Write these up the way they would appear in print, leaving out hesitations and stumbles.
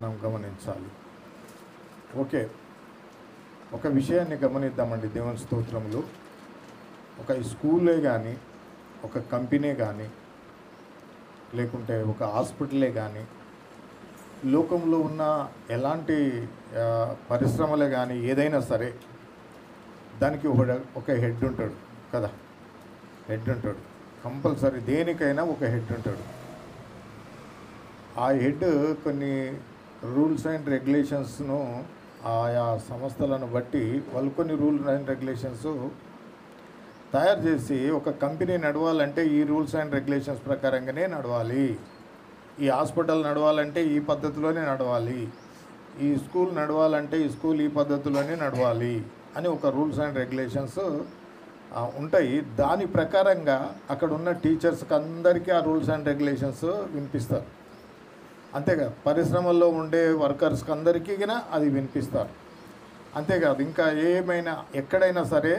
మనం గమనించాలి. ఓకే, ఒక విషయాన్ని గమనిద్దామండి దేవుని స్తోత్రములు. ఒక స్కూలే కానీ, ఒక కంపెనీ కానీ, లేకుంటే ఒక హాస్పిటలే కానీ, లోకంలో ఉన్న ఎలాంటి పరిశ్రమలే కానీ ఏదైనా సరే దానికి ఒక హెడ్ ఉంటాడు కదా. హెడ్ ఉంటాడు కంపల్సరీ, దేనికైనా ఒక హెడ్ ఉంటాడు. ఆ హెడ్ కొన్ని రూల్స్ అండ్ రెగ్యులేషన్స్ను ఆయా సంస్థలను బట్టి వాళ్ళు కొన్ని రూల్స్ అండ్ రెగ్యులేషన్స్ తయారు చేసి, ఒక కంపెనీ నడవాలంటే ఈ రూల్స్ అండ్ రెగ్యులేషన్స్ ప్రకారంగానే నడవాలి, ఈ హాస్పిటల్ నడవాలంటే ఈ పద్ధతిలోనే నడవాలి, ఈ స్కూల్ నడవాలంటే ఈ స్కూల్ ఈ పద్ధతిలోనే నడవాలి అని ఒక రూల్స్ అండ్ రెగ్యులేషన్స్ ఉంటాయి. దాని ప్రకారంగా అక్కడ ఉన్న టీచర్స్కి అందరికీ ఆ రూల్స్ అండ్ రెగ్యులేషన్స్ వినిపిస్తారు. అంతేకాదు, పరిశ్రమల్లో ఉండే వర్కర్స్కి అందరికీ అది వినిపిస్తారు. అంతేకాదు, ఇంకా ఏమైనా ఎక్కడైనా సరే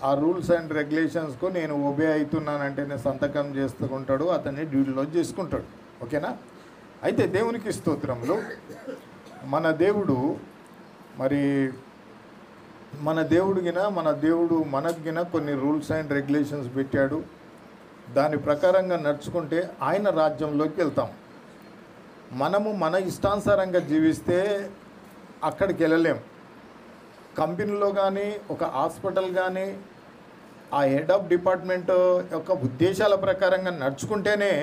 ఆ రూల్స్ అండ్ రెగ్యులేషన్స్కు నేను ఒబే అవుతున్నానంటే నేను సంతకం చేసుకుంటాడు, అతన్ని డ్యూటీలో చేసుకుంటాడు. ఓకేనా? అయితే దేవునికి స్తోత్రములు. మన దేవుడు మనకిన కొన్ని రూల్స్ అండ్ రెగ్యులేషన్స్ పెట్టాడు. దాని ప్రకారంగా నడుచుకుంటే ఆయన రాజ్యంలోకి వెళ్తాం. మనము మన ఇష్టానుసారంగా జీవిస్తే అక్కడికి వెళ్ళలేం. కంపెనీలో కానీ, ఒక హాస్పిటల్ కానీ, ఆ హెడ్ ఆఫ్ డిపార్ట్మెంట్ యొక్క ఉద్దేశాల ప్రకారంగా నడుచుకుంటేనే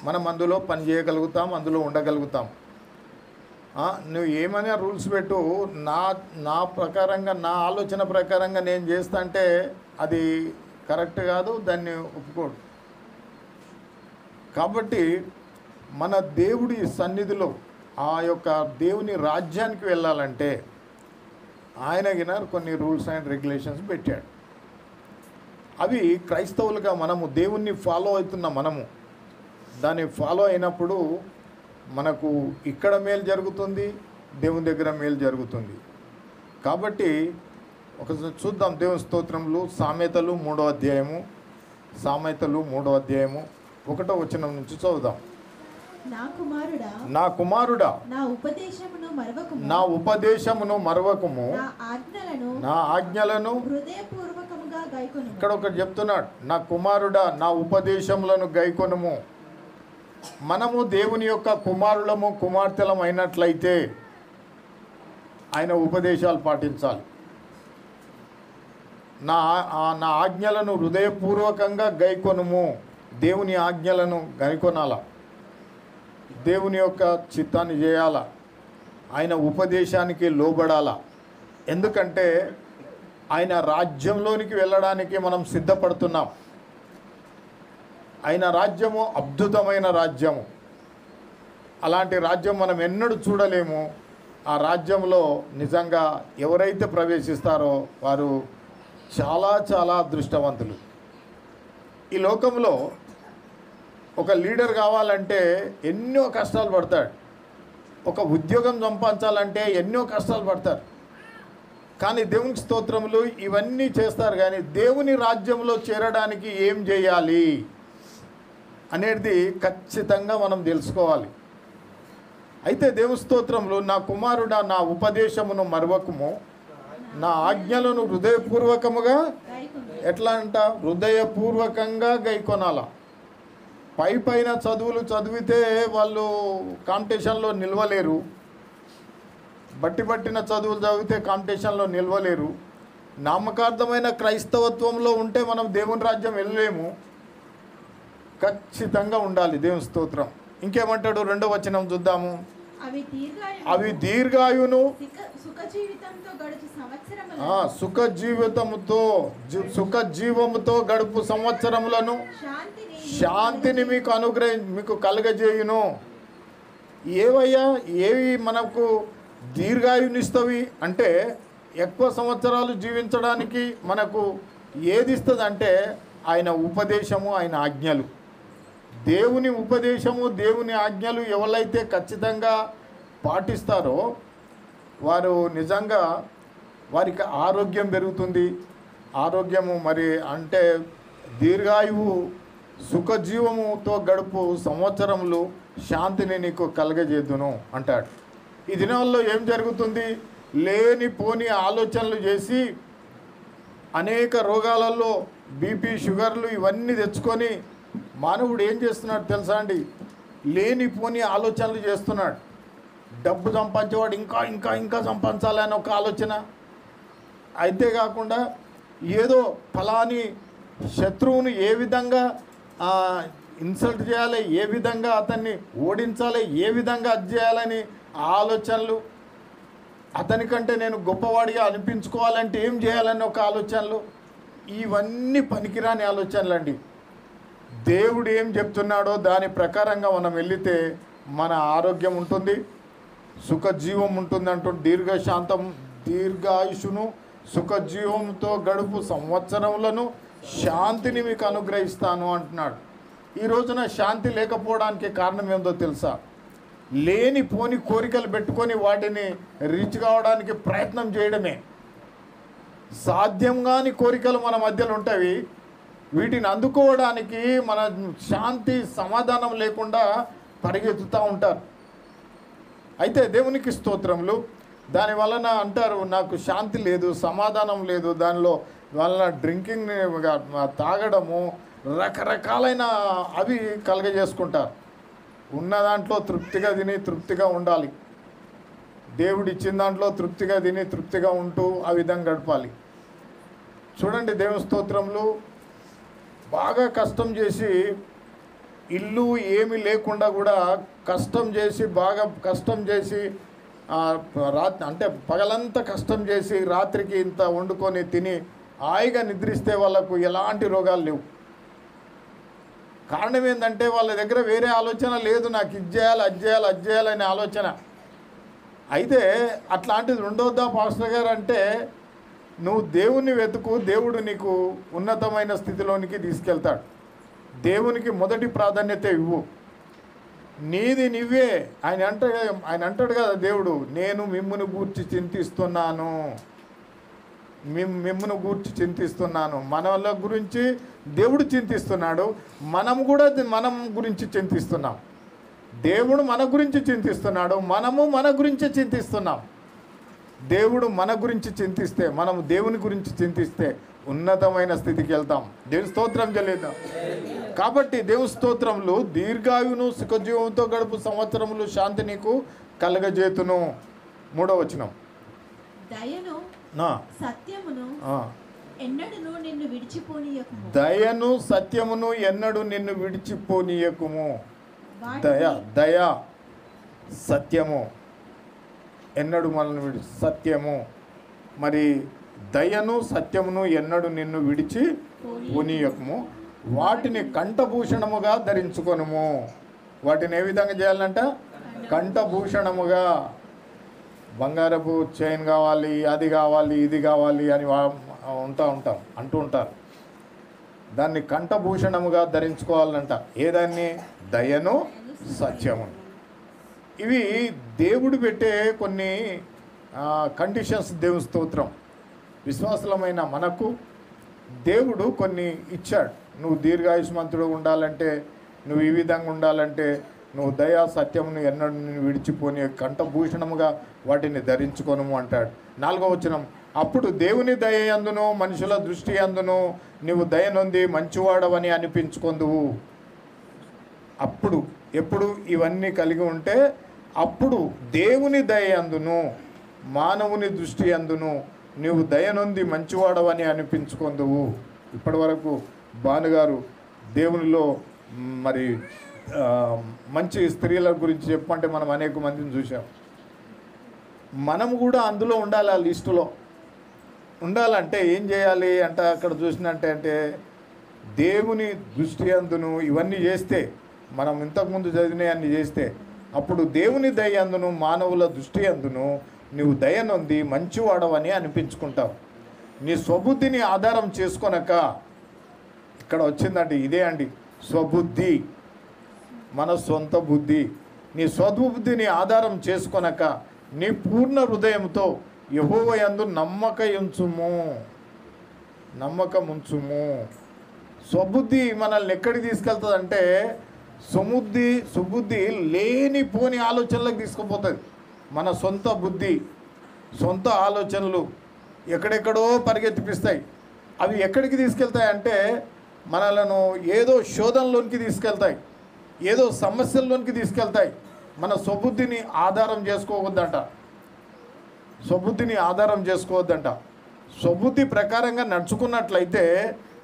మనం అందులో పని చేయగలుగుతాం, అందులో ఉండగలుగుతాం. నువ్వు ఏమైనా రూల్స్ పెట్టు, నా ప్రకారంగా, నా ఆలోచన ప్రకారంగా నేను చేస్తా అంటే అది కరెక్ట్ కాదు, దాన్ని ఒప్పుకోడు. కాబట్టి మన దేవుడి సన్నిధిలో ఆ యొక్క దేవుని రాజ్యానికి వెళ్ళాలంటే ఆయన కొన్ని రూల్స్ అండ్ రెగ్యులేషన్స్ పెట్టాడు. అవి క్రైస్తవులుగా మనము దేవుణ్ణి ఫాలో అవుతున్న మనము దాన్ని ఫాలో అయినప్పుడు మనకు ఇక్కడ మేలు జరుగుతుంది, దేవుని దగ్గర మేలు జరుగుతుంది. కాబట్టి ఒకసారి చూద్దాం దేవుని స్తోత్రములు. సామెతలు 3వ అధ్యాయము, 1వ వచనం నుంచి చదువుదాం. నా కుమారుడా నా ఉపదేశమును మరవకుము, నా ఆజ్ఞలను ఇక్కడ ఒకటి చెప్తున్నాడు, నా కుమారుడా నా ఉపదేశములను గైకొనుము. మనము దేవుని యొక్క కుమారులము, కుమార్తెలం అయినట్లయితే ఆయన ఉపదేశాలు పాటించాలి. నా ఆజ్ఞలను హృదయపూర్వకంగా గైకొనుము. దేవుని ఆజ్ఞలను గైకొనాల, దేవుని యొక్క చిత్తాన్ని చేయాల, ఆయన ఉపదేశానికి లోబడాల. ఎందుకంటే ఆయన రాజ్యంలోనికి వెళ్ళడానికి మనం సిద్ధపడుతున్నాం. ఆయన రాజ్యము అద్భుతమైన రాజ్యము. అలాంటి రాజ్యం మనం ఎన్నడూ చూడలేము. ఆ రాజ్యంలో నిజంగా ఎవరైతే ప్రవేశిస్తారో వారు చాలా చాలా అదృష్టవంతులు. ఈ లోకంలో ఒక లీడర్ కావాలంటే ఎన్నో కష్టాలు పడతాడు, ఒక ఉద్యోగం సంపాదించాలంటే ఎన్నో కష్టాలు పడతారు. కానీ దేవునికి స్తోత్రములు ఇవన్నీ చేస్తారు. కానీ దేవుని రాజ్యంలో చేరడానికి ఏం చేయాలి అనేది ఖచ్చితంగా మనం తెలుసుకోవాలి. అయితే దేవుని స్తోత్రములు, నా కుమారుడా నా ఉపదేశమును మరవకుము, నా ఆజ్ఞలను హృదయపూర్వకముగా, ఎట్లా అంట, హృదయపూర్వకంగా గైకొనాల. పైన చదువులు చదివితే వాళ్ళు కాంపిటీషన్లో నిలవలేరు, బట్టిన చదువులు చదివితే కాంపిటీషన్లో నిలవలేరు. నామకార్థమైన క్రైస్తవత్వంలో ఉంటే మనం దేవుని రాజ్యం వెళ్ళలేము. ఖచ్చితంగా ఉండాలి. దేవుని స్తోత్రం. ఇంకేమంటాడు 2వ వచనం చూద్దాము. అవి దీర్ఘాయును సుఖజీవముతో గడుపు సంవత్సరములను శాంతిని మీకు కలుగజేయును. ఏవి మనకు దీర్ఘాయునిస్తవి అంటే ఎక్కువ సంవత్సరాలు జీవించడానికి మనకు ఏది ఇస్తుంది అంటే ఆయన ఉపదేశము, ఆయన ఆజ్ఞలు. దేవుని ఉపదేశము, దేవుని ఆజ్ఞలు ఎవరైతే ఖచ్చితంగా పాటిస్తారో వారు నిజంగా వారికి ఆరోగ్యం పెరుగుతుంది. ఆరోగ్యము మరి అంటే దీర్ఘాయువు, సుఖజీవముతో గడుపు సంవత్సరములు శాంతిని నీకు కలగజేద్దును అంటాడు. ఈ దినాల్లో ఏం జరుగుతుంది? లేనిపోని ఆలోచనలు చేసి అనేక రోగాలలో బీపీ, షుగర్లు ఇవన్నీ తెచ్చుకొని మానవుడు ఏం చేస్తున్నాడు తెలుసా అండి? లేనిపోని ఆలోచనలు చేస్తున్నాడు. డబ్బు సంపాదించేవాడు ఇంకా ఇంకా ఇంకా సంపాదించాలని ఒక ఆలోచన. అయితే కాకుండా ఏదో ఫలాని శత్రువును ఏ విధంగా ఇన్సల్ట్ చేయాలి, ఏ విధంగా అతన్ని ఓడించాలి, ఏ విధంగా అది చేయాలని ఆలోచనలు. అతనికంటే నేను గొప్పవాడిగా అనిపించుకోవాలంటే ఏం చేయాలని ఒక ఆలోచనలు. ఇవన్నీ పనికిరాని ఆలోచనలు అండి. దేవుడు ఏం చెప్తున్నాడో దాని ప్రకారంగా మనం వెళితే మన ఆరోగ్యం ఉంటుంది, సుఖజీవం ఉంటుంది అంటూ దీర్ఘాయుషును సుఖజీవంతో గడుపు సంవత్సరములను శాంతిని మీకు అనుగ్రహిస్తాను అంటున్నాడు. ఈ రోజున శాంతి లేకపోవడానికి కారణం ఏందో తెలుసా? లేనిపోని కోరికలు పెట్టుకొని వాటిని రీచ్ కావడానికి ప్రయత్నం చేయడమే. సాధ్యం కాని కోరికలు మన మధ్యలో ఉంటాయి. వీటిని అందుకోవడానికి మన శాంతి సమాధానం లేకుండా పరిగెత్తుతూ ఉంటారు. అయితే దేవునికి స్తోత్రములు. దాని వలన అంటారు నాకు శాంతి లేదు, సమాధానం లేదు. దానిలో వలన డ్రింకింగ్, తాగడము, రకరకాలైన అవి కలగజేసుకుంటారు. ఉన్న దాంట్లో తృప్తిగా తిని తృప్తిగా ఉండాలి. దేవుడు ఇచ్చిన దాంట్లో తృప్తిగా తిని తృప్తిగా ఉంటూ ఆ విధంగా గడపాలి. చూడండి, దేవుని స్తోత్రములు. బాగా కష్టం చేసి, ఇల్లు ఏమీ లేకుండా కూడా కష్టం చేసి, బాగా కష్టం చేసి, రాత్రి అంటే పగలంతా కష్టం చేసి రాత్రికి ఇంత వండుకొని తిని హాయిగా నిద్రిస్తే వాళ్ళకు ఎలాంటి రోగాలు లేవు. కారణం ఏంటంటే వాళ్ళ దగ్గర వేరే ఆలోచన లేదు. నాకు ఇది చేయాలి, అది చేయాలి, అది చేయాలనే ఆలోచన. అయితే అట్లాంటిది ఉండొద్దా పాస్టర్ గారు అంటే, నువ్వు దేవుణ్ణి వెతుకు, దేవుడు నీకు ఉన్నతమైన స్థితిలోనికి తీసుకెళ్తాడు. దేవునికి మొదటి ప్రాధాన్యత ఇవ్వు. నీది నువ్వే. ఆయన అంటాడు కదా దేవుడు, నేను మిమ్మును గూర్చి చింతిస్తున్నాను, మిమ్మును గూర్చి చింతిస్తున్నాను. మన గురించి దేవుడు చింతిస్తున్నాడు, మనం కూడా మనం గురించి చింతిస్తున్నాం. దేవుడు మన గురించి చింతిస్తున్నాడు, మనము మన గురించి చింతిస్తున్నాం. దేవుడు మన గురించి చింతిస్తే, మనము దేవుని గురించి చింతిస్తే ఉన్నతమైన స్థితికి వెళ్తాం. దేవుని స్తోత్రం చెల్లిద్దాం. కాబట్టి దేవుని స్తోత్రములు. దీర్ఘాయువును సుఖజీవంతో గడుపు సంవత్సరములు శాంతి నీకు కలగజేతును. 3వ వచనం. దయను సత్యమును ఎన్నడూ నిన్ను విడిచిపోనీయకుము. దయను సత్యమును ఎన్నడూ నిన్ను విడిచిపోనీయకుము. దయ సత్యము ఎన్నడూ మనల్ని సత్యము. మరి దయను సత్యమును ఎన్నడూ నిన్ను విడిచి పోనీయకుము. వాటిని కంఠభూషణముగా ధరించుకొనుము. వాటిని ఏ విధంగా చేయాలంట? కంఠభూషణముగా. బంగారపు చైన్ కావాలి, అది కావాలి, ఇది కావాలి అని అంటూ ఉంటారు. దాన్ని కంఠభూషణముగా ధరించుకోవాలంట. ఏదాన్ని? దయను సత్యమును. ఇవి దేవుడు పెట్టే కొన్ని కండిషన్స్. దేవుని స్తోత్రం. విశ్వాసులమైన మనకు దేవుడు కొన్ని ఇచ్చాడు. నువ్వు దీర్ఘాయుష్మంతుడు ఉండాలంటే, నువ్వు ఈ విధంగా ఉండాలంటే, నువ్వు దయా సత్యమును ఎన్నడూ నిన్ను విడిచిపోని కంఠభూషణముగా వాటిని ధరించుకొనుము అంటాడు. 4వ వచనం. అప్పుడు దేవుని దయ యందును మనుషుల దృష్టి యందును నీవు దయనొంది మంచివాడవని అనిపించుకొందువు. అప్పుడు ఎప్పుడు ఇవన్నీ కలిగి ఉంటే అప్పుడు దేవుని దయ యందును మానవుని దృష్టి యందును నీవు దయనొంది మంచివాడవని అనిపించుకొందువు. ఇప్పటి వరకు భానుగారు దేవునిలో మరి మంచి స్త్రీల గురించి చెప్పంటే మనం అనేక మందిని చూసాం. మనము కూడా అందులో ఉండాలి. ఆ లిస్టులో ఉండాలంటే ఏం చేయాలి అంటే, అక్కడ చూసినట్టే దేవుని దృష్టి అందును ఇవన్నీ చేస్తే, మనం ఇంతకుముందు చదివినవన్నీ చేస్తే, అప్పుడు దేవుని దయ అందును మానవుల దృష్టి అందును నువ్వు దయనొంది మంచివాడవని అనిపించుకుంటావు. నీ స్వబుద్ధిని ఆధారం చేసుకొనక, ఇక్కడ వచ్చిందండి ఇదే అండి స్వబుద్ధి, మన సొంత బుద్ధి. నీ స్వబుద్ధిని ఆధారం చేసుకొనక నీ పూర్ణ హృదయంతో యెహోవా యందు నమ్మకం ఉంచుము. స్వబుద్ధి మనల్ని ఎక్కడికి తీసుకెళ్తుందంటే సుబుద్ధి లేనిపోని ఆలోచనలకు తీసుకుపోతుంది. మన సొంత బుద్ధి, సొంత ఆలోచనలు ఎక్కడెక్కడో పరిగెత్తిపిస్తాయి. అవి ఎక్కడికి తీసుకెళ్తాయంటే మనలను ఏదో శోధనలోనికి తీసుకెళ్తాయి, ఏదో సమస్యల్లోనికి తీసుకెళ్తాయి. మన స్వబుద్ధిని ఆధారం చేసుకోవద్దంట, స్వబుద్ధిని ఆధారం చేసుకోవద్దంట. స్వబుద్ధి ప్రకారంగా నడుచుకున్నట్లయితే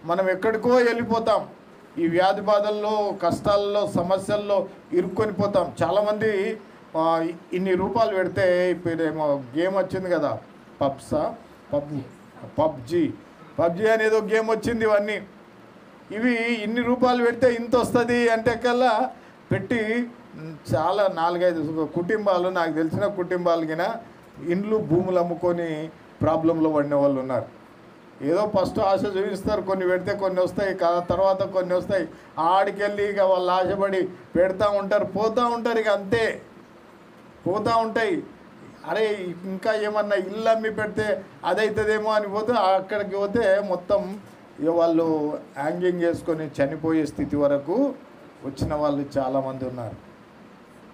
మనం ఎక్కడికో వెళ్ళిపోతాం. ఈ వ్యాధి బాధల్లో, కష్టాల్లో, సమస్యల్లో ఇరుక్కొని పోతాం. చాలామంది ఇన్ని రూపాయలు పెడితే ఇప్పుడేమో గేమ్ వచ్చింది కదా, పబ్జీ అనేదో గేమ్ వచ్చింది. ఇవి ఇన్ని రూపాయలు పెడితే ఇంత వస్తుంది అంటే కల్లా పెట్టి చాలా 4-5 కుటుంబాలు, నాకు తెలిసిన కుటుంబాలు గిన ఇండ్లు భూములు అమ్ముకొని ప్రాబ్లంలో పడిన వాళ్ళు ఉన్నారు. ఏదో ఫస్ట్ ఆశ చూపిస్తారు, కొన్ని పెడితే కొన్ని వస్తాయి, తర్వాత కొన్ని వస్తాయి. ఆడికెళ్ళి ఇక వాళ్ళు ఆశపడి పెడతా ఉంటారు, పోతూ ఉంటారు. ఇక అంతే పోతూ ఉంటాయి. అరే ఇంకా ఏమన్నా ఇల్లు అమ్మి పెడితే అదవుతుందేమో అని పోతే అక్కడికి పోతే మొత్తం ఇక వాళ్ళు హ్యాంగింగ్ చేసుకొని చనిపోయే స్థితి వరకు వచ్చిన వాళ్ళు చాలామంది ఉన్నారు.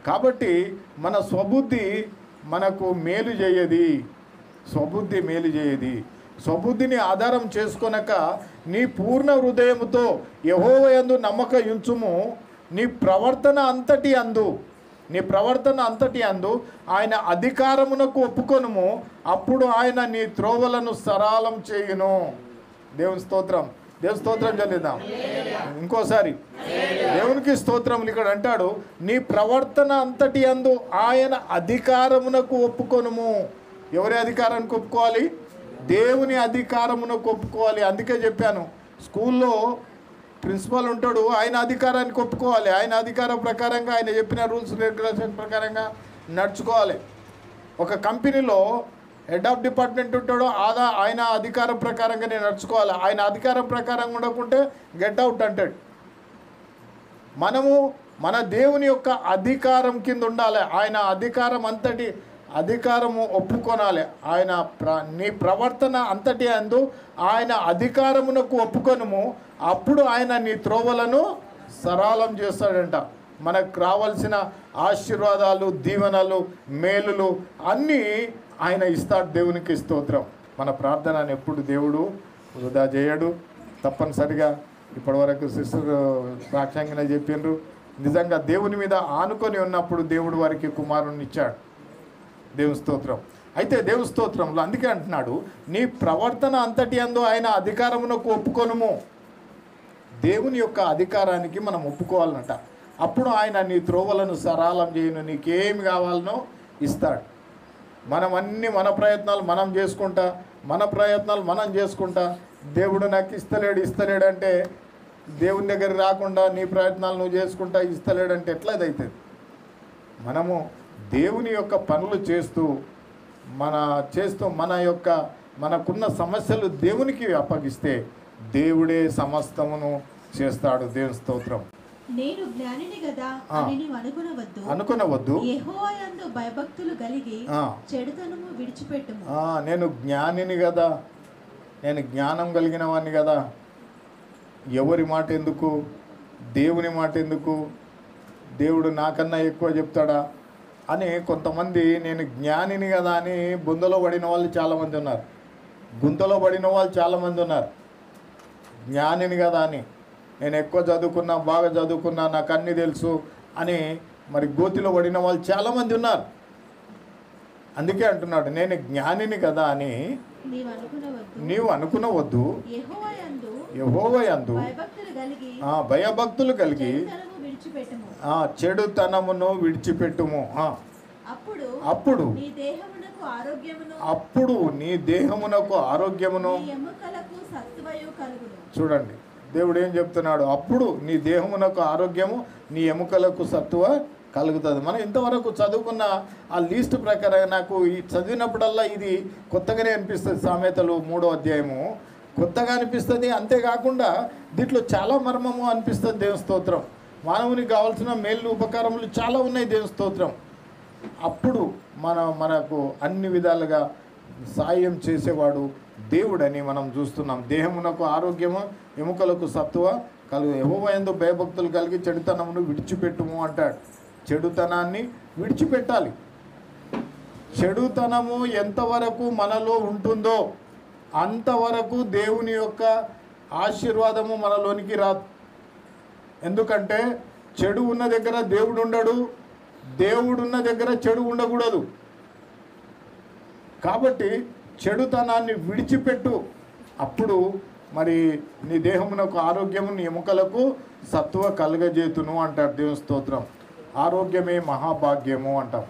కాబట్టి మన స్వబుద్ధి మనకు మేలు చేయది, స్వబుద్ధి మేలు చేయది. స్వబుద్ధిని ఆధారం చేసుకొనక నీ పూర్ణ హృదయముతో యెహోవా యందు నమ్మక ఉంచుము. నీ ప్రవర్తన అంతటి అందు ఆయన అధికారమునకు ఒప్పుకొనుము. అప్పుడు ఆయన నీ త్రోవలను సరళం చేయును. దేవుని స్తోత్రం, దేవుని స్తోత్రం చెల్లిద్దాం ఇంకోసారి. దేవునికి స్తోత్రములు. ఇక్కడ అంటాడు, నీ ప్రవర్తన అంతటి అందు ఆయన అధికారమునకు ఒప్పుకొనుము. ఎవరి అధికారానికి ఒప్పుకోవాలి? దేవుని అధికారమునకు ఒప్పుకోవాలి. అందుకే చెప్పాను, స్కూల్లో ప్రిన్సిపల్ ఉంటాడు, ఆయన అధికారానికి ఒప్పుకోవాలి. ఆయన అధికారం ప్రకారంగా, ఆయన చెప్పిన రూల్స్ రెగ్యులేషన్ ప్రకారంగా నడుచుకోవాలి. ఒక కంపెనీలో హెడ్ ఆఫ్ డిపార్ట్మెంట్ ఉంటాడో ఆయన అధికారం ప్రకారంగానే నడుచుకోవాలి. ఆయన అధికారం ప్రకారంగా ఉండకుంటే గెట్ అవుట్ అంటాడు. మనము మన దేవుని యొక్క అధికారం కింద ఉండాలి. ఆయన అధికారము ఒప్పుకొనాలి. ఆయన నీ ప్రవర్తన అంతటి అందు ఆయన అధికారమునకు ఒప్పుకొనుము. అప్పుడు ఆయన నీ త్రోవలను సరళం చేస్తాడంట. మనకు రావాల్సిన ఆశీర్వాదాలు, దీవెనలు, మేలులు అన్నీ ఆయన ఇస్తాడు. దేవునికి స్తోత్రం. మన ప్రార్థనను ఎప్పుడు దేవుడు వృధా చేయడు. తప్పనిసరిగా ఇప్పటివరకు సిస్టర్ సాక్ష్యంగా చెప్పిండ్రు. నిజంగా దేవుని మీద ఆనుకొని ఉన్నప్పుడు దేవుడు వారికి కుమారుని ఇచ్చాడు. దేవుని స్తోత్రం. అయితే దేవుని స్తోత్రంలో అందుకే అంటున్నాడు, నీ ప్రవర్తన అంతటి అందు ఆయన అధికారమునకు ఒప్పుకొనుము. దేవుని యొక్క అధికారానికి మనం ఒప్పుకోవాలన్నట. అప్పుడు ఆయన నీ త్రోవలను సరళం చేయును. నీకేమి కావాలనో ఇస్తాడు. మన ప్రయత్నాలు మనం చేసుకుంటా దేవుడు నాకు ఇస్తలేడు అంటే, దేవుని దగ్గరికి రాకుండా నీ ప్రయత్నాలు నువ్వు చేసుకుంటా ఇస్తలేడంటే ఎట్లా అవుతుంది? మనము దేవుని యొక్క పనులు చేస్తూ మనకున్న సమస్యలు దేవునికి అప్పగిస్తే దేవుడే సమస్తమును చేస్తాడు. దేవుని స్తోత్రం. నేను జ్ఞానిని కదా అని నీవు అనుకొనవద్దు. యెహోవా యందు భయభక్తులు కలిగి చెడుతనము విడిచిపెట్టుము. నేను జ్ఞానిని కదా, నేను జ్ఞానం కలిగిన వాడిని కదా, ఎవరి మాట ఎందుకు, దేవుని మాట ఎందుకు, దేవుడు నాకన్నా ఎక్కువ చెప్తాడా అని కొంతమంది, నేను జ్ఞానిని కదా అని గుంతలో పడిన వాళ్ళు చాలామంది ఉన్నారు. జ్ఞానిని కదా అని, నేను ఎక్కువ చదువుకున్నా, బాగా చదువుకున్నా, నాకు అన్నీ తెలుసు అని మరి గోతిలో పడిన వాళ్ళు చాలామంది ఉన్నారు. అందుకే అంటున్నాడు, నేను జ్ఞానిని కదా అని నీవు అనుకునవద్దు. యెహోవా యందు భయభక్తులు కలిగి చెడుతనమును విడిచిపెట్టుము. అప్పుడు నీ దేహమునకు ఆరోగ్యమును. చూడండి దేవుడు ఏం చెప్తున్నాడు, అప్పుడు నీ దేహమునకు ఆరోగ్యము, నీ ఎముకలకు సత్తువ కలుగుతుంది. మనం ఇంతవరకు చదువుకున్న ఆ లీస్ట్ ప్రకారం నాకు ఈ చదివినప్పుడల్లా ఇది కొత్తగానే అనిపిస్తుంది. సామెతలు 3వ అధ్యాయము కొత్తగా అనిపిస్తుంది. అంతేకాకుండా దీంట్లో చాలా మర్మము అనిపిస్తుంది. దేవుని స్తోత్రం. మానవునికి కావాల్సిన మేలు ఉపకారములు చాలా ఉన్నాయి. దేవుని స్తోత్రం. అప్పుడు మనకు అన్ని విధాలుగా సాయం చేసేవాడు దేవుడని మనం చూస్తున్నాం. దేహమునకు ఆరోగ్యము, ఎముకలకు సత్తువ కలుగు. యెహోవా యందు భయభక్తులు కలిగి చెడుతనమును విడిచిపెట్టుము అంటాడు. చెడుతనాన్ని విడిచిపెట్టాలి. చెడుతనము ఎంతవరకు మనలో ఉంటుందో అంతవరకు దేవుని యొక్క ఆశీర్వాదము మనలోనికి రాదు. ఎందుకంటే చెడు ఉన్న దగ్గర దేవుడు ఉండడు, దేవుడున్న దగ్గర చెడు ఉండకూడదు. కాబట్టి చెడుతనాన్ని విడిచిపెట్టు, అప్పుడు మరి నీ దేహమునకు ఆరోగ్యము, నీ ఎముకలకు సత్తువ కలుగజేతును అంటారు. దేవుని స్తోత్రం. ఆరోగ్యమే మహాభాగ్యము అంటాం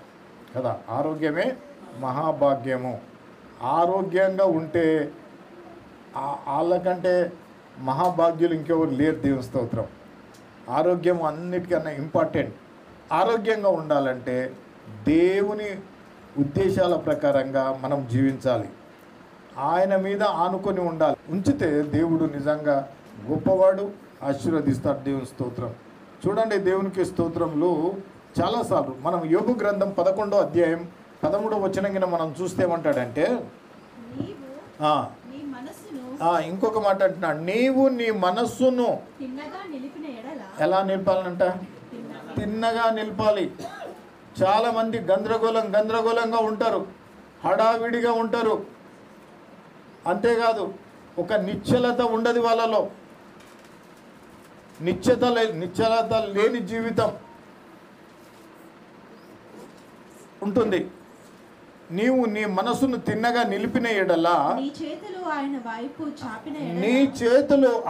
కదా. ఆరోగ్యమే మహాభాగ్యము. ఆరోగ్యంగా ఉంటే వాళ్ళకంటే మహాభాగ్యులు ఇంకెవరు లేరు. దేవుని స్తోత్రం. ఆరోగ్యం అన్నిటికన్నా ఇంపార్టెంట్. ఆరోగ్యంగా ఉండాలంటే దేవుని ఉద్దేశాల ప్రకారంగా మనం జీవించాలి. ఆయన మీద ఆనుకొని ఉండాలి. ఉంచితే దేవుడు నిజంగా గొప్పవాడు, ఆశీర్వదిస్తాడు. దేవుని స్తోత్రం. చూడండి, దేవునికి స్తోత్రంలో చాలాసార్లు మనం యోబు గ్రంథం 11వ అధ్యాయం 13వ వచనం మనం చూస్తే ఏమంటాడంటే, ఇంకొక మాట అంటున్నాడు, నీవు నీ మనస్సును ఎలా నిలపాలంట? తిన్నగా నిలపాలి. చాలామంది గందరగోళంగా ఉంటారు, హడావిడిగా ఉంటారు. అంతేకాదు ఒక నిశ్చలత ఉండదు వాళ్ళలో. నిశ్చలత లేని జీవితం ఉంటుంది. నీవు నీ మనసును తిన్నగా నిలిపిన ఎడలా, నీ చేతులు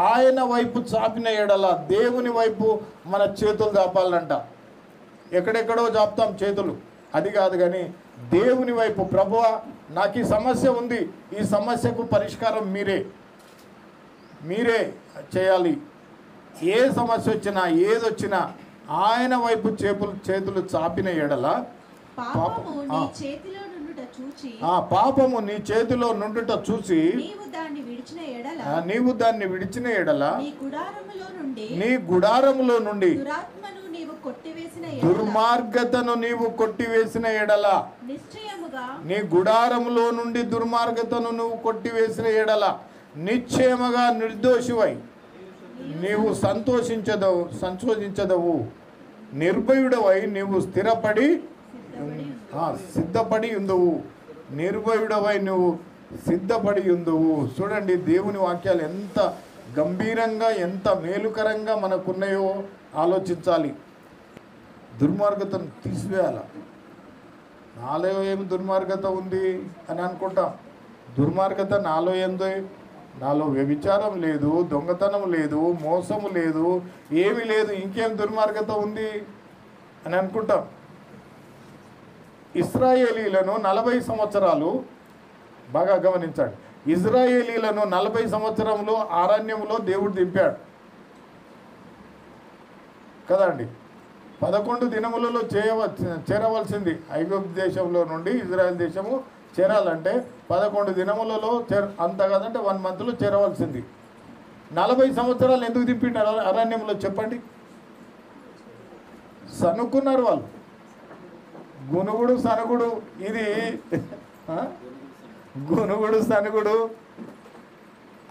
ఆయన వైపు చాపిన ఎడలా, దేవుని వైపు మన చేతులు చాపాలంట. ఎక్కడెక్కడో చాపుతాం చేతులు, అది కాదు. కానీ దేవుని వైపు, ప్రభువా నాకు ఈ సమస్య ఉంది, ఈ సమస్యకు పరిష్కారం మీరే చేయాలి. ఏ సమస్య వచ్చినా ఏదొచ్చినా ఆయన వైపు చేతులు చాపిన ఎడల, పాపము నీ చేతిలో నుండుట చూసి నీవు దాన్ని విడిచిన ఎడల నీ గుడారములో నుండి దుర్మార్గతను నీవు కొట్టివేసిన ఎడల, నీ గుడారములో నుండి దుర్మార్గతను నువ్వు కొట్టివేసిన నిశ్చయముగా నిర్దోషివై నీవు సంతోషించదవు. నిర్భయుడవై నీవు సిద్ధపడి ఉందువు. నిర్భయుడవై నువ్వు సిద్ధపడి ఉందువు. చూడండి, దేవుని వాక్యాలు ఎంత గంభీరంగా, ఎంత మేలుకరంగా మనకున్నాయో ఆలోచించాలి. దుర్మార్గతను తీసివేయాల. నాలో ఏమి దుర్మార్గత ఉంది అని అనుకుంటాం. దుర్మార్గత నాలో ఏందో? నాలో వ్యభిచారం లేదు, దొంగతనం లేదు, మోసము లేదు, ఏమీ లేదు, ఇంకేం దుర్మార్గత ఉంది అని అనుకుంటాం. ఇశ్రాయేలీలను 40 సంవత్సరాలు, బాగా గమనించండి, ఇశ్రాయేలీలను 40 సంవత్సరంలో అరణ్యంలో దేవుడు దింపాడు కదండి. 11 దినములలో చేరవలసింది. ఐగుప్తు దేశంలో నుండి ఇజ్రాయెల్ దేశము చేరాలంటే 11 దినములలో అంత కదంటే 1 మంత్లో చేరవలసింది. 40 సంవత్సరాలు ఎందుకు దింపిండారు అరణ్యంలో చెప్పండి? సనుక్కున్నారు వాళ్ళు. గునుగుడు సనుగుడు, ఇది గునుగుడు సనుగుడు,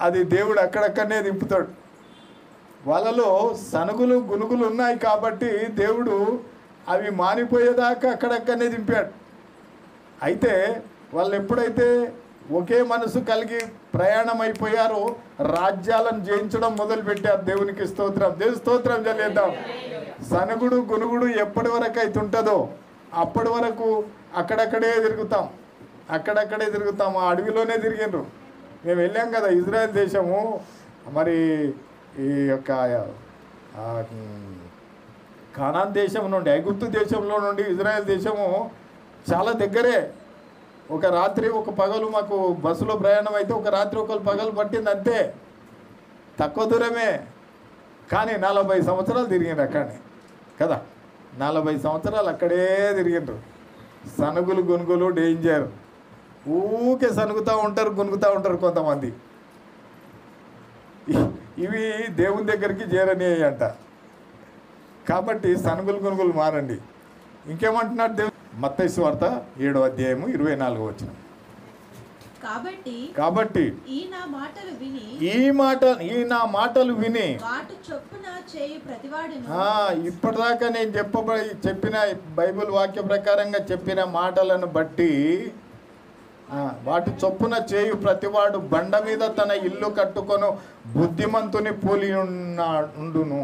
అది దేవుడు అక్కడక్కడనే దింపుతాడు. వాళ్ళలో సనుగులు గునుగులు ఉన్నాయి కాబట్టి దేవుడు అవి మానిపోయేదాకా అక్కడక్కడనే దింపాడు. అయితే వాళ్ళు ఎప్పుడైతే ఒకే మనసు కలిగి ప్రయాణం అయిపోయారో రాజ్యాలను జయించడం మొదలుపెట్టారు. దేవునికి స్తోత్రం. దేవుని స్తోత్రం చెల్లిద్దాం. సనుగుడు గునుగుడు ఎప్పటి వరకు అయితే ఉంటుందో అప్పటి వరకు అక్కడక్కడే తిరుగుతాం. ఆ అడవిలోనే తిరిగిండ్రు. మేము వెళ్ళాం కదా ఇజ్రాయెల్ దేశము. మరి ఈ యొక్క కానాన్ దేశం నుండి, ఐగుప్తు దేశంలో నుండి ఇజ్రాయెల్ దేశము చాలా దగ్గరే. ఒక రాత్రి ఒక పగలు మాకు బస్సులో ప్రయాణం అయితే ఒక రాత్రి ఒక పగలు పట్టింది అంతే, తక్కువ దూరమే. కానీ 40 సంవత్సరాలు తిరిగిండ్రు అక్కడనే కదా. 40 సంవత్సరాలు అక్కడే తిరిగిండ్రు. సనుగులు గునుగులు డేంజర్. ఊకే సనుగుతూ ఉంటారు, గునుగుతూ ఉంటారు కొంతమంది. ఇవి దేవుని దగ్గరికి చేరని అంట. కాబట్టి సనుగులు గునుగులు మారండి. ఇంకేమంటున్నాడు దేవుడు? మత్తయి సువార్త 7వ అధ్యాయము 24వ వచనం. కాబట్టి ఈ నా మాటలు విని వాటి చొప్పున చేయు ప్రతివాడును. ఇప్పటిదాకా నేను చెప్పిన బైబిల్ వాక్య ప్రకారంగా చెప్పిన మాటలను బట్టి వాటి చొప్పున చేయు ప్రతివాడు బండ మీద తన ఇల్లు కట్టుకొను బుద్ధిమంతుని పోలి ఉండును.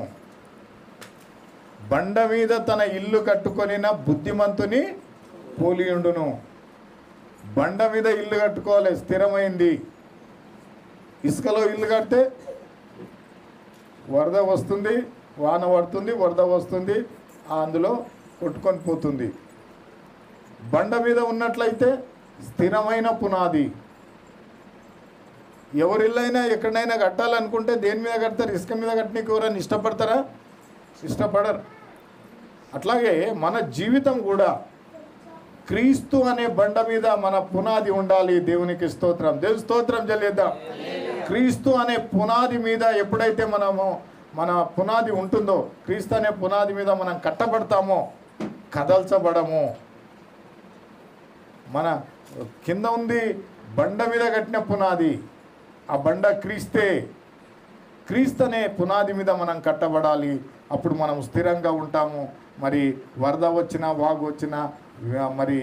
బండ మీద తన ఇల్లు కట్టుకొనిన బుద్ధిమంతుని పోలి ఉండును. బండ మీద ఇల్లు కట్టుకోవాలి, స్థిరమైంది. ఇసుకలో ఇల్లు కడితే వరద వస్తుంది, వాన పడుతుంది, వరద వస్తుంది, అందులో కొట్టుకొని పోతుంది. బండ మీద ఉన్నట్లయితే స్థిరమైన పునాది. ఎవరిల్లైనా ఎక్కడైనా కట్టాలనుకుంటే దేని మీద కడతారు? ఇసుక మీద కట్టడానికి ఎవరైనా ఇష్టపడతారా? ఇష్టపడరు. అట్లాగే మన జీవితం కూడా క్రీస్తు అనే బండ మీద మన పునాది ఉండాలి. దేవునికి స్తోత్రం. దేవుని స్తోత్రం చెల్లిద్దాం. క్రీస్తు అనే పునాది మీద ఎప్పుడైతే మన పునాది ఉంటుందో, క్రీస్తు అనే పునాది మీద మనం కట్టబడతామో, కదల్చబడము. మన కింద ఉంది బండ మీద కట్టిన పునాది, ఆ బండ క్రీస్తు అనే పునాది మీద మనం కట్టబడాలి. అప్పుడు మనం స్థిరంగా ఉంటాము. మరి వరద వచ్చినా, వాగు వచ్చినా, మరి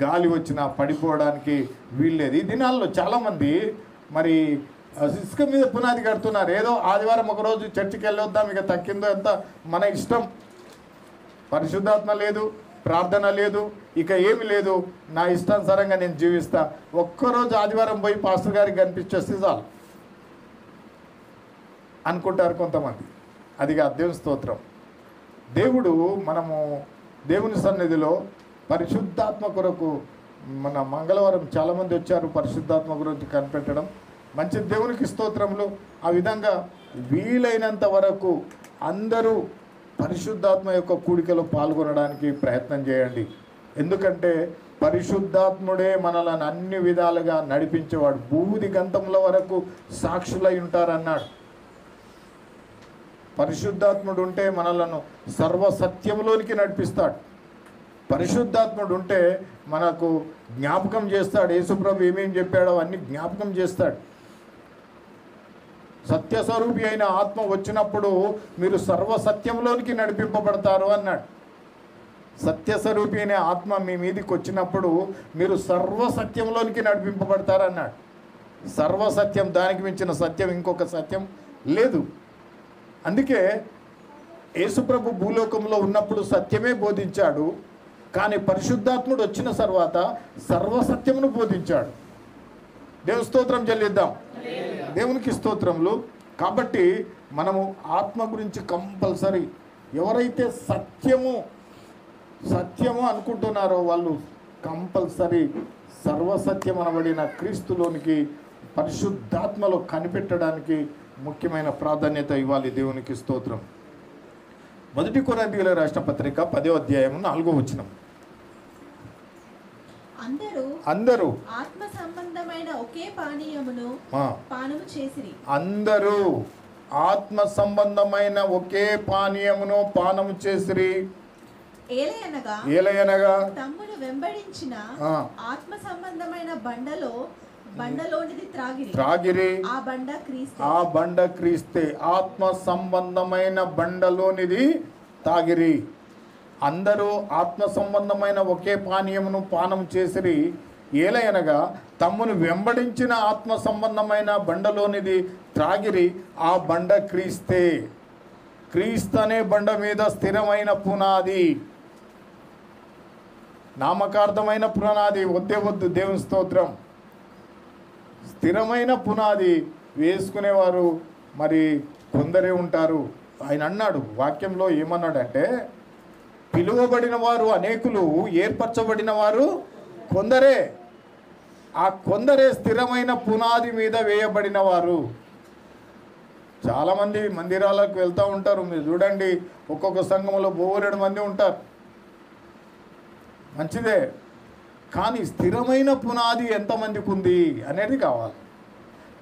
గాలి వచ్చినా పడిపోవడానికి వీల్లేదు. ఈ దినాల్లో చాలామంది మరి ఇసుక మీద పునాది కడుతున్నారు. ఏదో ఆదివారం ఒకరోజు చర్చికి వెళ్ళొద్దాం, ఇక తక్కిందో ఎంత మన ఇష్టం. పరిశుద్ధాత్మ లేదు, ప్రార్థన లేదు, ఇక ఏమి లేదు, నా ఇష్టానుసారంగా నేను జీవిస్తా. ఒక్కరోజు ఆదివారం పోయి పాస్టర్ గారికి కనిపించేస్తే చాలు అనుకుంటారు కొంతమంది. అది కాదు. దేవుని స్తోత్రం. మనము దేవుని సన్నిధిలో పరిశుద్ధాత్మ కొరకు మన మంగళవారం చాలామంది వచ్చారు పరిశుద్ధాత్మ గురించి కనిపెట్టడం. మంచి దేవునికి స్తోత్రములు. ఆ విధంగా వీలైనంత వరకు అందరూ పరిశుద్ధాత్మ యొక్క కూడికలో పాల్గొనడానికి ప్రయత్నం చేయండి. ఎందుకంటే పరిశుద్ధాత్ముడే మనలను అన్ని విధాలుగా నడిపించేవాడు. భూది గంతముల వరకు సాక్షులై ఉంటారన్నాడు. పరిశుద్ధాత్ముడు ఉంటే మనలను సర్వసత్యంలోనికి నడిపిస్తాడు. పరిశుద్ధాత్ముడు ఉంటే మనకు జ్ఞాపకం చేస్తాడు. యేసుప్రభు ఏమేం చెప్పాడో అన్ని జ్ఞాపకం చేస్తాడు. సత్యస్వరూపి అయిన ఆత్మ వచ్చినప్పుడు మీరు సర్వసత్యంలోనికి నడిపింపబడతారు అన్నాడు. సత్యస్వరూపి అయిన ఆత్మ మీ మీదకి వచ్చినప్పుడు మీరు సర్వసత్యంలోనికి నడిపింపబడతారు అన్నాడు. సర్వసత్యం, దానికి మించిన సత్యం ఇంకొక సత్యం లేదు. అందుకే యేసుప్రభు భూలోకంలో ఉన్నప్పుడు సత్యమే బోధించాడు. కానీ పరిశుద్ధాత్ముడు వచ్చిన తర్వాత సర్వసత్యమును బోధించాడు. దేవుని స్తోత్రం చెల్లిద్దాం. దేవునికి స్తోత్రములు. కాబట్టి మనము ఆత్మ గురించి కంపల్సరీ, ఎవరైతే సత్యము అనుకుంటున్నారో వాళ్ళు కంపల్సరీ సర్వసత్యం అనబడిన క్రీస్తులోనికి పరిశుద్ధాత్మలో కనిపెట్టడానికి ముఖ్యమైన ప్రాధాన్యత ఇవ్వాలి. దేవునికి స్తోత్రం. 1 కొరింథీయులకు రాసిన పత్రిక 10వ అధ్యాయం 4వ వచనం. అందరూ ఆత్మ సంబంధమైన ఒకే పానీయమును పానము చేసిరి. అందరూ ఆత్మ సంబంధమైన ఒకే పానీయమును పానము చేసిరి. ఏలయనగా తమ్మును వెంబడించిన ఆత్మ సంబంధమైన బండలోనిది త్రాగిరి. ఆ బండ క్రీస్తే. ఆత్మ సంబంధమైన బండలోనిది తాగిరి. అందరూ ఆత్మ సంబంధమైన ఒకే పానీయమును పానం చేసిరి. ఏలయనగా తమ్మును వెంబడించిన ఆత్మ సంబంధమైన బండలోనిది త్రాగిరి. ఆ బండ క్రీస్తే. క్రీస్తు అనే బండ మీద స్థిరమైన పునాది, నామకార్థమైన పునాది వద్దు. దేవుని స్తోత్రం. స్థిరమైన పునాది వేసుకునేవారు మరి కొందరే ఉంటారు. ఆయన అన్నాడు వాక్యంలో, ఏమన్నాడంటే పిలువబడిన వారు అనేకులు, ఏర్పరచబడిన వారు కొందరే. ఆ కొందరే స్థిరమైన పునాది మీద వేయబడిన వారు. చాలామంది మందిరాలకు వెళ్తూ ఉంటారు. మీరు చూడండి, ఒక్కొక్క సంఘంలో 2 మంది ఉంటారు. మంచిదే, కానీ స్థిరమైన పునాది ఎంతమందికి ఉంది అనేది కావాలి.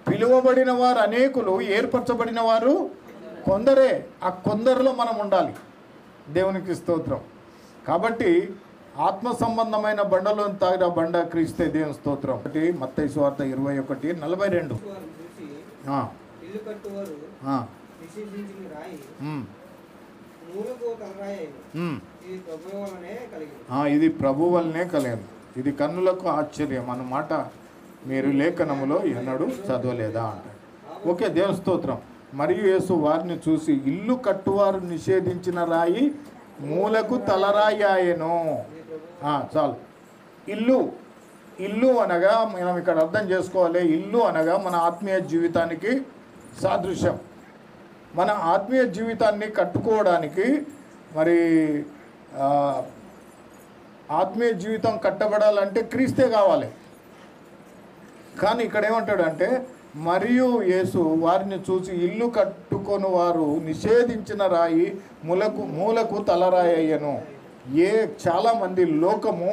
పిలువబడిన వారు అనేకులు, ఏర్పరచబడిన వారు కొందరే. ఆ కొందరిలో మనం ఉండాలి. దేవునికి స్తోత్రం. కాబట్టి ఆత్మ సంబంధమైన బండలో తాగిన బండ క్రీస్తే, దేవుని స్తోత్రం. ఒకటి మత్తయి సువార్త 21:42. ఇల్లు కట్టువారు నిషేధించిన రాయి మూలకు తలరాయైను. ఇది ప్రభువు వలనే కలిగింది. ఇది ప్రభు వలనే కలిగింది. ఇది కన్నులకు ఆశ్చర్యం అన్నమాట. మీరు లేఖనములో ఎన్నడూ చదవలేదా అంటారు. ఓకే, దేవుని స్తోత్రం. మరియు యేసు వారిని చూసి ఇల్లు కట్టువారు నిషేధించిన రాయి మూలకు తలరాయి ఆయను. చాలు. ఇల్లు అనగా మనం ఇక్కడ అర్థం చేసుకోవాలి. ఇల్లు అనగా మన ఆత్మీయ జీవితానికి సాదృశ్యం. మన ఆత్మీయ జీవితాన్ని కట్టుకోవడానికి మరి ఆత్మీయ జీవితం కట్టబడాలంటే క్రీస్తే కావాలి. కానీ ఇక్కడ ఏమంటాడంటే మరియు యేసు వారిని చూసి ఇల్లు కట్టుకొని వారు నిషేధించిన రాయి మూలకు తలరాయి అయ్యను. చాలామంది లోకము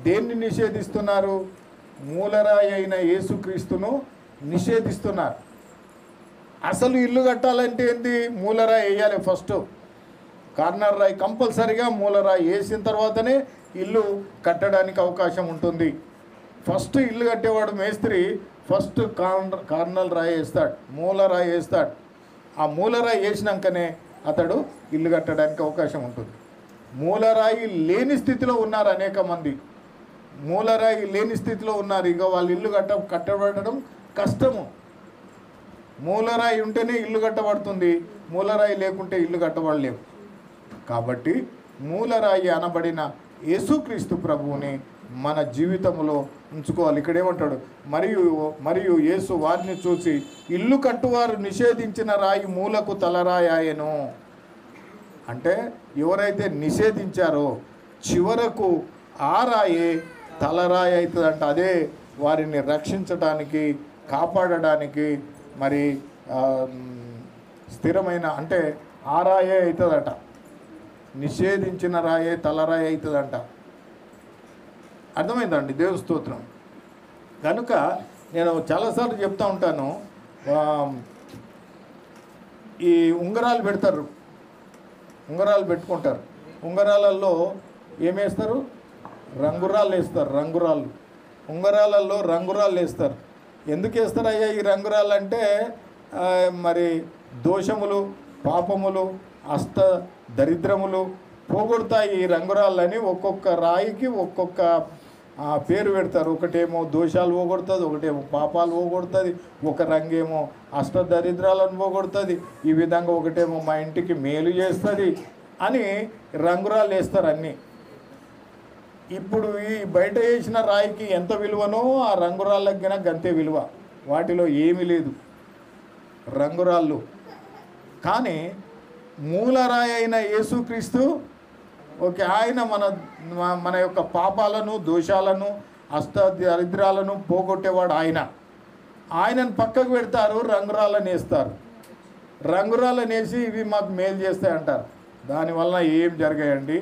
దేన్ని నిషేధిస్తున్నారు? మూలరాయి అయిన యేసుక్రీస్తును నిషేధిస్తున్నారు. అసలు ఇల్లు కట్టాలంటే ఏంటి? మూలరాయి వేయాలి. ఫస్ట్ కార్నర్ రాయి కంపల్సరిగా మూలరాయి వేసిన తర్వాతనే ఇల్లు కట్టడానికి అవకాశం ఉంటుంది. ఫస్ట్ ఇల్లు కట్టేవాడు మేస్త్రి ఫస్ట్ కార్నర్ రాయి వేస్తాడు, మూలరాయి వేస్తాడు. ఆ మూలరాయి వేసినాకనే అతడు ఇల్లు కట్టడానికి అవకాశం ఉంటుంది. మూలరాయి లేని స్థితిలో ఉన్నారు అనేక మంది. మూలరాయి లేని స్థితిలో ఉన్నారు. ఇక వాళ్ళు ఇల్లు కట్టబడడం కష్టము. మూలరాయి ఉంటేనే ఇల్లు కట్టబడుతుంది, మూలరాయి లేకుంటే ఇల్లు కట్టబడలేవు. కాబట్టి మూలరాయి అనబడిన యేసుక్రీస్తు ప్రభువుని మన జీవితంలో ఉంచుకోవాలి. ఇక్కడ ఏమంటాడు? మరియు యేసు వారిని చూసి ఇల్లు కట్టువారు నిషేధించిన రాయి మూలకు తలరాయి ఆయను. అంటే ఎవరైతే నిషేధించారో చివరకు ఆ రాయే తలరాయి అవుతుందంట. అదే వారిని రక్షించడానికి, కాపాడడానికి మరి స్థిరమైన అంటే ఆ రాయే అవుతుందట. నిషేధించిన రాయే తలరాయి అవుతుందంట. అర్థమైందండి? దేవుని స్తోత్రం. కనుక నేను చాలాసార్లు చెప్తూ ఉంటాను, ఈ ఉంగరాలు పెడతారు, ఉంగరాలు పెట్టుకుంటారు. ఉంగరాలలో ఏమేస్తారు? రంగురాళ్ళు వేస్తారు. రంగురాళ్ళు ఉంగరాలలో రంగురాళ్ళు వేస్తారు. ఎందుకు వేస్తారు అయ్యా ఈ రంగురాళ్ళు అంటే మరి దోషములు, పాపములు, అష్ట దరిద్రములు పోగొడతాయి ఈ రంగురాళ్ళని. ఒక్కొక్క రాయికి ఒక్కొక్క పేరు పెడతారు. ఒకటేమో దోషాలు పోగొడుతుంది, ఒకటేమో పాపాలు పోగొడుతుంది, ఒక రంగేమో అష్ట దరిద్రాలను పోగొడుతుంది, ఈ విధంగా ఒకటేమో మా ఇంటికి మేలు చేస్తుంది అని రంగురాళ్ళు వేస్తారు అన్నీ. ఇప్పుడు ఈ బయట వేసిన రాయికి ఎంత విలువనో ఆ రంగురాళ్ళకి గంతే విలువ. వాటిలో ఏమీ లేదు రంగురాళ్ళు. కానీ మూలరాయి అయిన యేసుక్రీస్తు ఓకే, ఆయన మన యొక్క పాపాలను, దోషాలను, అష్ట దరిద్రాలను పోగొట్టేవాడు ఆయనను పక్కకు పెడతారు, రంగురాళ్ళని వేస్తారు. రంగురాళ్ళని వేసి ఇవి మాకు మేలు చేస్తాయి అంటారు. దానివల్ల ఏం జరిగాయండి?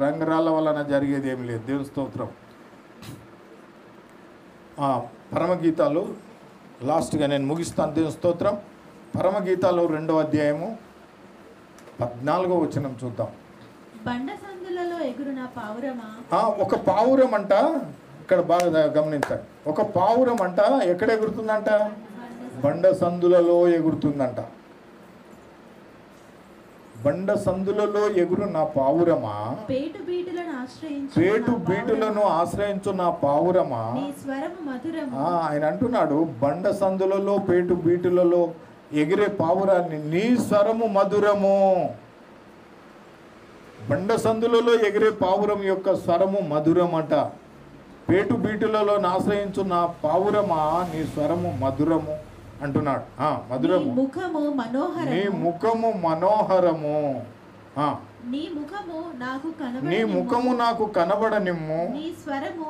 రంగురాళ్ళ వలన జరిగేది ఏం లేదు. దేవుని స్తోత్రం. పరమగీతాలు లాస్ట్గా నేను ముగిస్తాను. దేవుని స్తోత్రం. పరమగీతాలు 2వ అధ్యాయము 14వ వచనం చూద్దాం. ఒక పావురం అంట, ఇక్కడ బాగా గమనించండి. ఒక పావురం అంట ఎక్కడ ఎగురుతుందంట? బండ సందులలో ఎగురుతుందంట. బండ సందులలో ఎగురు నా పావురమా, పేటు బీటులను ఆశ్రయించు నా పావురమా. ఆయన అంటున్నాడు, బండ సందులలో, పేటు బీటులలో ఎగిరే పావురాన్ని నీ స్వరము మధురము. బండ సందులలో ఎగిరే పావురం యొక్క స్వరము మధురమట. పేటు బీటులలో ఆశ్రయించు నా పావురమా, నీ స్వరము మధురము అంటున్నాడు. మధురము. నీ ముఖము మనోహరము. నీ ముఖము నాకు కనబడనిమ్ము, నీ స్వరము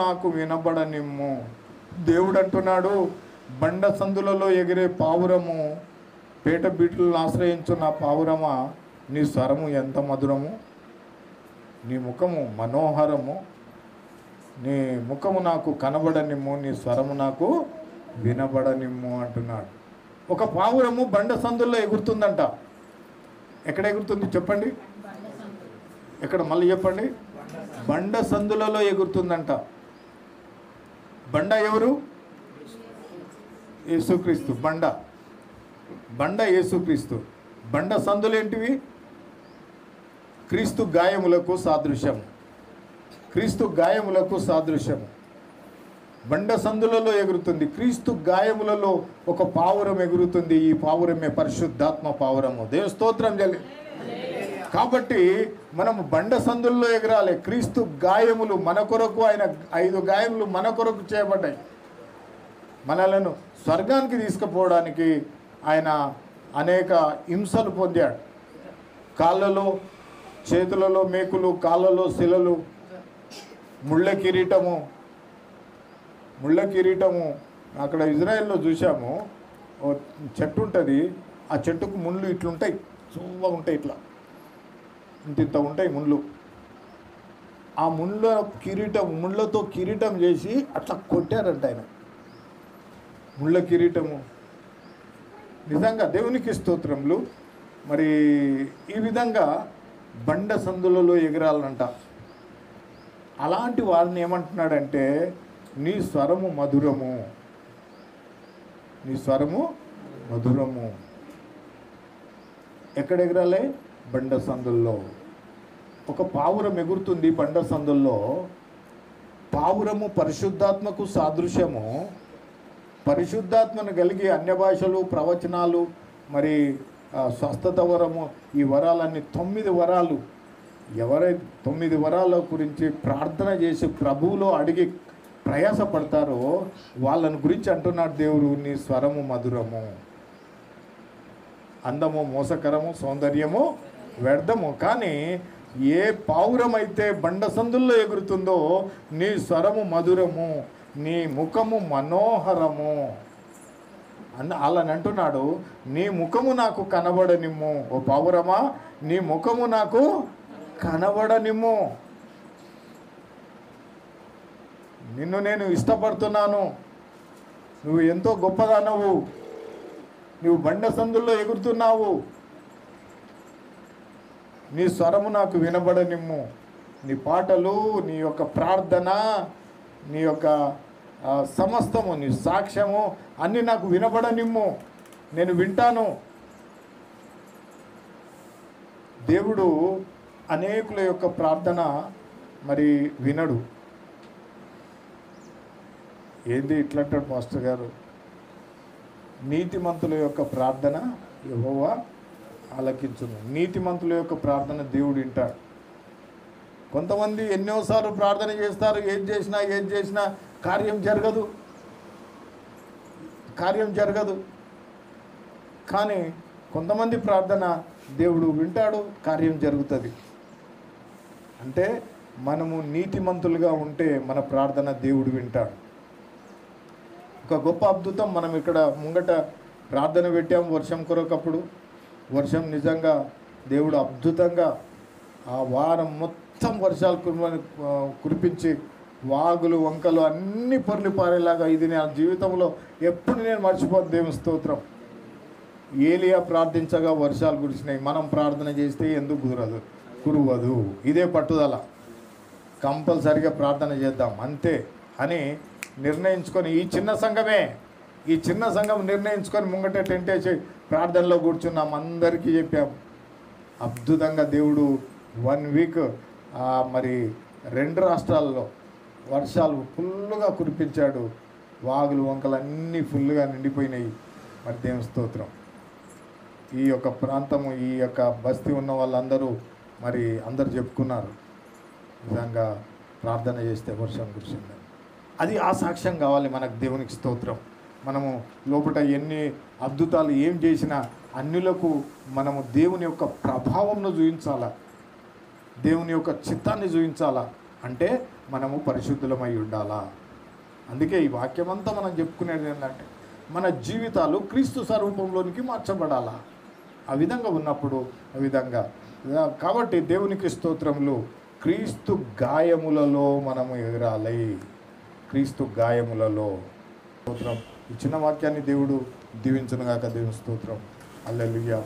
నాకు వినబడనిమ్ము. దేవుడు అంటున్నాడు, బండ సందులలో ఎగిరే పావురము, పేట బీటులను ఆశ్రయించు నా పావురమా, నీ స్వరము ఎంత మధురము, నీ ముఖము మనోహరము, నీ ముఖము నాకు కనబడనిమ్ము, నీ స్వరము నాకు వినబడనిమ్ము అంటున్నాడు. ఒక పావురము బండ సందుల్లో ఎగురుతుందంట. ఎక్కడ ఎగురుతుంది చెప్పండి? ఎక్కడ మళ్ళీ చెప్పండి, బండ సందులలో ఎగురుతుందంట. బండ ఎవరు? యేసుక్రీస్తు. బండ యేసుక్రీస్తు. బండ సందులు ఏంటివి? క్రీస్తు గాయములకు సాదృశ్యము. క్రీస్తు గాయములకు సాదృశ్యము. బండ సందులలో ఎగురుతుంది. క్రీస్తు గాయములలో ఒక పావురం ఎగురుతుంది. ఈ పావురమే పరిశుద్ధాత్మ పావురము. దేవుని స్తోత్రం జల్లి. కాబట్టి మనము బండ సందుల్లో ఎగరాలి. క్రీస్తు గాయములు మన కొరకు, ఆయన 5 గాయములు మన కొరకు చేయబడ్డాయి. మనలను స్వర్గానికి తీసుకుపోవడానికి ఆయన అనేక హింసలు పొందాడు. కాళ్ళలో, చేతులలో మేకులు, కాళ్ళలో శిలలు, ముళ్ళ కిరీటము. అక్కడ ఇజ్రాయెల్లో చూసాము, ఓ చెట్టు ఉంటుంది, ఆ చెట్టుకు ముళ్ళు ఇట్లుంటాయి, సువ్వగా ఉంటాయి, ఇట్లా ఇంత ఉంటాయి ముళ్ళు. ఆ ముళ్ళతో కిరీటం చేసి అట్లా కొట్టారంట ఆయన. ముళ్ళ కిరీటము. నిజంగా దేవునికి స్తోత్రములు. మరి ఈ విధంగా బండ సందులలో ఎగరాలంట. అలాంటి వారిని ఏమంటున్నాడంటే, నీ స్వరము మధురము, నీ స్వరము మధురము. ఎక్కడ ఎగరాలి? బండ సందుల్లో. ఒక పావురం ఎగురుతుంది బండ సందుల్లో. పావురము పరిశుద్ధాత్మకు సాదృశ్యము. పరిశుద్ధాత్మను కలిగి అన్య భాషలు, ప్రవచనాలు, మరి స్వస్థత వరము, ఈ వరాలన్నీ 9 వరాలు. ఎవరైతే 9 వరాల గురించి ప్రార్థన చేసి ప్రభువులో అడిగి ప్రయాసపడతారో వాళ్ళని గురించి అంటున్నాడు దేవుడు, నీ స్వరము మధురము. అందము మోసకరము, సౌందర్యము వ్యర్థము. కానీ ఏ పావురం అయితే బండ సందుల్లో ఎగురుతుందో నీ స్వరము మధురము, నీ ముఖము మనోహరము అలాని అంటున్నాడు. నీ ముఖము నాకు కనబడనిమ్ము. ఓ పావురమా, నీ ముఖము నాకు కనబడనిమ్ము. నిన్ను నేను ఇష్టపడుతున్నాను. నువ్వు ఎంతో గొప్పదానవు. నువ్వు బండ సందుల్లో ఎగురుతున్నావు. నీ స్వరము నాకు వినబడనిమ్ము. నీ పాటలు, నీ యొక్క ప్రార్థన, నీ యొక్క సమస్తము, నీ సాక్ష్యము అన్నీ నాకు వినబడనిమ్ము. నేను వింటాను. దేవుడు అనేకుల యొక్క ప్రార్థన మరి వినడు. ఏంది ఇట్లంటాడు మాస్టర్ గారు? నీతిమంతుల యొక్క ప్రార్థన యెహోవా ఆలకించును. నీతిమంతుల యొక్క ప్రార్థన దేవుడు వింటాడు. కొంతమంది ఎన్నోసార్లు ప్రార్థన చేస్తారు, ఏది చేసినా కార్యం జరగదు. కానీ కొంతమంది ప్రార్థన దేవుడు వింటాడు, కార్యం జరుగుతుంది. అంటే మనము నీతిమంతులుగా ఉంటే మన ప్రార్థన దేవుడు వింటాడు. ఒక గొప్ప అద్భుతం, మనం ఇక్కడ ముంగట ప్రార్థన పెట్టాము వర్షం కొరకప్పుడు. వర్షం నిజంగా దేవుడు అద్భుతంగా ఆ వారం మొత్తం వర్షాలు కురిపించి వాగులు, వంకలు అన్నీ పొర్లి పారేలాగా, ఇది నా జీవితంలో ఎప్పుడు నేను మర్చిపోను. దేవుని స్తోత్రం. ఏలియా ప్రార్థించగా వర్షాలు కురిసినాయి. మనం ప్రార్థన చేస్తే ఎందుకు కురవదు. ఇదే పట్టుదల. కంపల్సరిగా ప్రార్థన చేద్దాం అంతే అని నిర్ణయించుకొని, ఈ చిన్న సంఘం నిర్ణయించుకొని ముంగట టెంట్ వేసి ప్రార్థనలో కూర్చున్నాం. అందరికీ చెప్పాము. అద్భుతంగా దేవుడు 1 వీక్ మరి 2 రాష్ట్రాల్లో వర్షాలు ఫుల్గా కురిపించాడు. వాగులు, వంకలు అన్నీ ఫుల్గా నిండిపోయినాయి. మరి దేవుని స్తోత్రం. ఈ యొక్క ప్రాంతము, ఈ యొక్క బస్తీ ఉన్న వాళ్ళందరూ మరి అందరు చెప్పుకున్నారు, నిజంగా ప్రార్థన చేస్తే వర్షం కురిసిందని. అది ఆ సాక్ష్యం కావాలి మనకు. దేవునికి స్తోత్రం. మనము లోపల ఎన్ని అద్భుతాలు ఏం చేసినా అన్యులకు మనము దేవుని యొక్క ప్రభావంను చూపించాలా, దేవుని యొక్క చిత్తాన్ని చూపించాలా అంటే మనము పరిశుద్ధులమై ఉండాలా. అందుకే ఈ వాక్యం అంతా మనం చెప్పుకునేది ఏంటంటే మన జీవితాలు క్రీస్తు స్వరూపంలోనికి మార్చబడాలా. ఆ విధంగా ఉన్నప్పుడు కాబట్టి దేవునికి స్తోత్రములు. క్రీస్తు గాయములలో మనము ఎగరాలి. క్రీస్తు గాయములలో స్తోత్రం. ఈ చిన్న వాక్యాన్ని దేవుడు దీవించునుగాక. దేవుని స్తోత్రం. హల్లెలూయా.